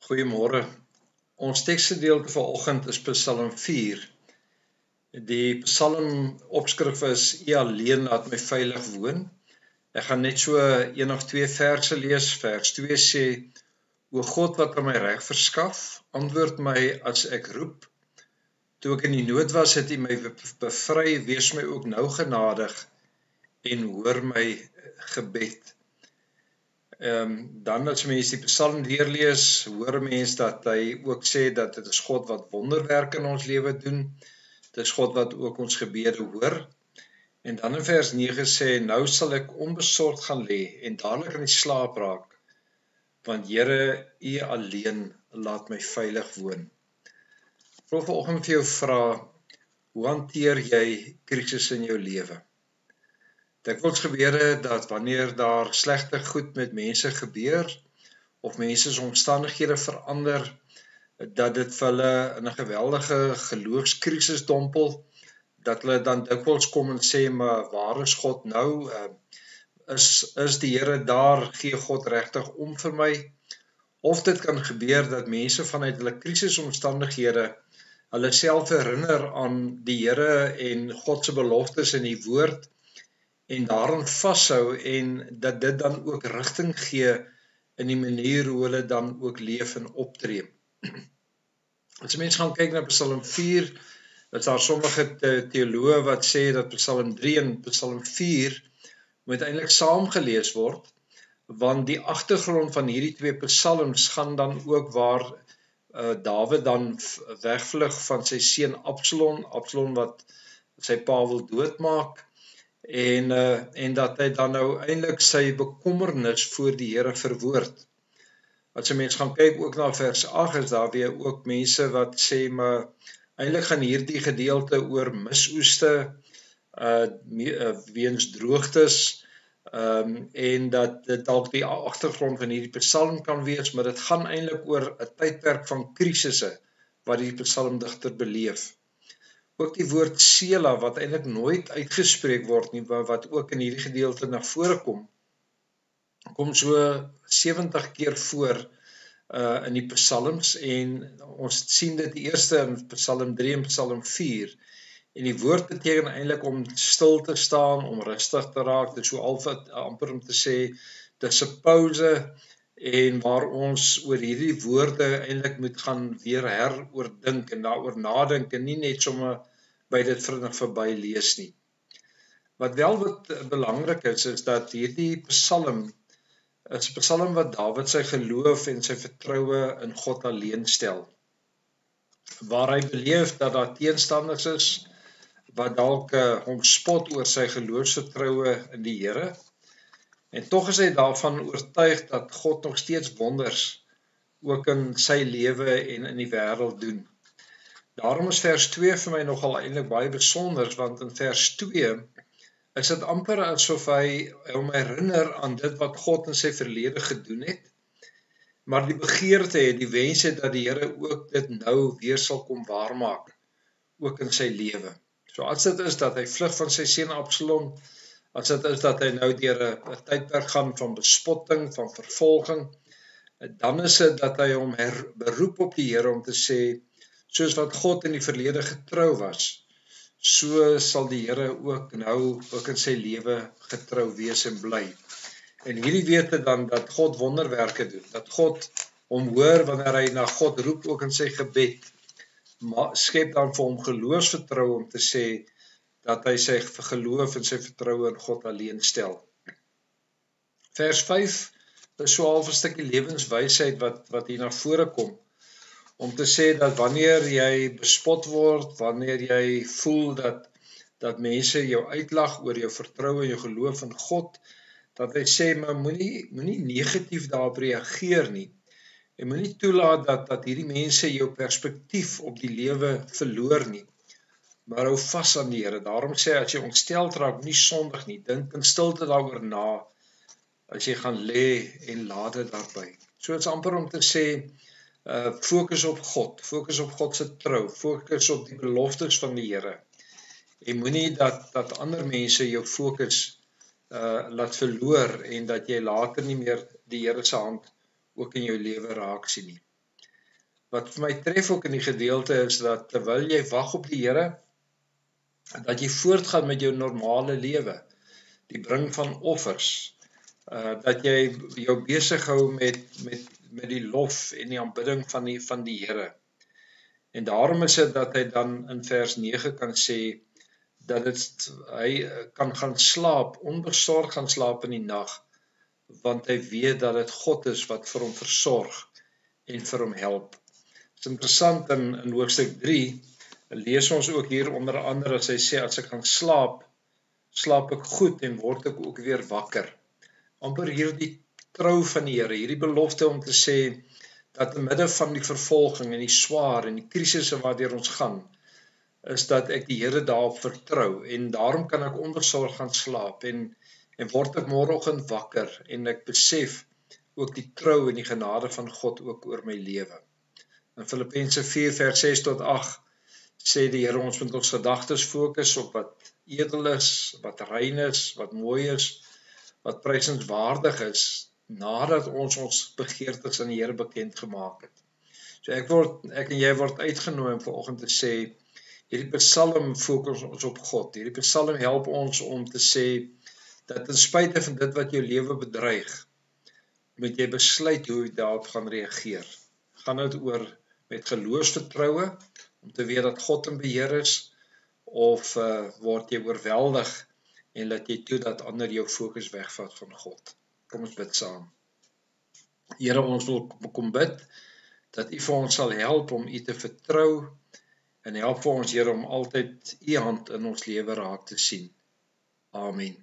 Goeiemôre. Ons teksgedeelte vanoggend is Psalm 4. Die Psalm opskrif is: U alleen laat my veilig woon. Ek gaan net so een of twee verse lees. Vers 2 sê: O God wat aan my reg verskaf, antwoord my as ek roep. Toe ek in die nood was, het U my bevry, wees my ook nou genadig en hoor my gebed. Dan as mens die Psalm deurlees, hoor mens dat hy ook sê dat dit is God wat wonderwerke in ons lewe doen. Dit is God wat ook ons gebede hoor. En dan in vers 9 sê: Nou sal ek onbesorgd gaan lê en dadelik in die slaap raak, want Here, U alleen laat my veilig woon. Ek wil vanoggend vir jou vra, hoe hanteer jy krisis in jou lewe? Dikwels gebeur dit dat wanneer daar slegte goed met mense gebeur, of mense se omstandighede verander, dat dit vir hulle in 'n geweldige geloofskrisis dompel, dat hulle dan dikwels kom en sê, maar waar is God nou? Is die Here daar? Gee God regtig om vir my? Of dit kan gebeur dat mense vanuit hulle krisisomstandighede hulle self herinner aan die Here en God se beloftes in die woord, en daarin vashou, en dat dit dan ook rigting gee in die manier hoe hulle dan ook leef en optree. As mense gaan kyk na Psalm 4, is daar sommige teoloë wat sê dat Psalm 3 en Psalm 4 moet eintlik saam gelees word, want die agtergrond van hierdie twee psalms gaan dan ook waar Dawid dan wegvlug van sy seun Absalom wat sy pa wil doodmaak, en dat hy dan nou eintlik sy bekommernis voor die Here verwoord. As jy mens gaan kyk ook na vers 8, is daar weer ook mense wat sê, maar eintlik gaan hierdie gedeelte oor misoeste, weens droogtes, en dat dit dalk die agtergrond van hierdie psalm kan wees, maar dit gaan eintlik oor 'n tydperk van krisisse wat die psalmdigter beleef. Ook die woord Sela, wat eintlik nooit uitgespreek word nie, wat ook in hierdie gedeelte na vore kom so 70 keer voor in die psalms, en ons sien dit eerste in Psalm 3 en Psalm 4, en die woord beteken eintlik om stil te staan, om rustig te raak. Dit is so amper om te sê, dis 'n pause, en waar ons oor hierdie woorde eintlik moet gaan weer heroordink en daaroor nadink, en nie net sommer by dit vinnig verby lees nie. Wat belangrik is dat hierdie psalm is 'n psalm wat Dawid sy geloof en sy vertroue in God alleen stel. Waar hy beleef dat daar teenstanders is, wat dalk hom spot oor sy geloofsvertroue in die Here, en tog is hy daarvan oortuig dat God nog steeds wonders ook in sy lewe en in die wêreld doen. Daarom is vers 2 vir my nogal eintlik baie besonder, want in vers 2 is dit amper asof hy hom herinner aan dit wat God in sy verlede gedoen het, maar die begeerte het, die wens het dat die Here ook dit nou weer sal kom waarmaak, ook in sy lewe. So as dit is dat hy vlug van sy seun Absalom, as dit is dat hy nou deur 'n tydperk gaan van bespotting, van vervolging, dan is dit dat hy hom beroep op die Here om te sê, soos wat God in die verlede getrou was, so sal die Here ook nou ook in sy lewe getrou wees en bly. En hierdie wete dan dat God wonderwerke doen, dat God hom hoor wanneer hy na God roep, ook in sy gebed, maar skep dan vir hom geloofsvertroue om te sê dat hy sy geloof en sy vertroue in God alleen stel. Vers 5 is so half 'n stukkie lewenswysheid wat hier na vore kom, om te sê dat wanneer jy bespot word, wanneer jy voel dat mense jou uitlag oor jou vertroue en jou geloof in God, dat hy sê, maar moenie negatief daarop reageer nie, en moenie toelaat dat hierdie mense jou perspektief op die lewe verloor nie, maar hou vas aan die Here. Daarom sê, as jy ontsteld raak, nie sondig nie, dink in stilte daaroor na, as jy gaan lê, en laat dit daarby. So is amper om te sê, fokus op God se trou, fokus op die beloftes van die Here, en moenie dat ander mense jou fokus laat verloor, en dat jy later nie meer die Here se hand ook in jou lewe raak sien nie. Wat vir my tref ook in die gedeelte is dat terwyl jy wag op die Here, dat jy voortgaan met jou normale lewe, die bring van offers, dat jy jou besig hou met die lof en die aanbidding van die Here. En daarom is dit dat hy dan in vers 9 kan sê dat hy kan gaan slaap, onbesorg gaan slaap in die nag, want hy weet dat dit God is wat vir hom versorg en vir hom help. Dit is interessant in hoofstuk 3 lees ons ook hier onder andere as hy sê as ek gaan slaap, slaap ek goed en word ek ook weer wakker. Amper hierdie trou van die Here, hierdie belofte om te sê dat in midde van die vervolging en die swaar en die krisisse waardeur ons gaan, is dat ek die Here daarop vertrou en daarom kan ek onbesorg gaan slaap en word ek môreoggend wakker en ek besef ook die trou en die genade van God ook oor my lewe. In Filippense 4 vers 6 tot 8 sê die Here ons moet ons gedagtes fokus op wat edel is, wat rein is, wat mooi is, wat prysenswaardig is, nadat ons begeertes aan die Here bekend gemaak het. So ek en jy word uitgenooi om vanoggend te sê, hierdie Psalm fokus ons op God. Hierdie Psalm help ons om te sê dat in spite van dit wat jou lewe bedreig, moet jy besluit hoe jy daarop gaan reageer. Gaan dit oor met geloofsvertroue om te weet dat God in beheer is, of word jy oorweldig en laat jy toe dat ander jou fokus wegvat van God? Kom ons bid saam. Here, ons wil kom bid dat U vir ons sal help om U te vertrou en help vir ons, Here, om altyd U hand in ons lewe raak te sien. Amen.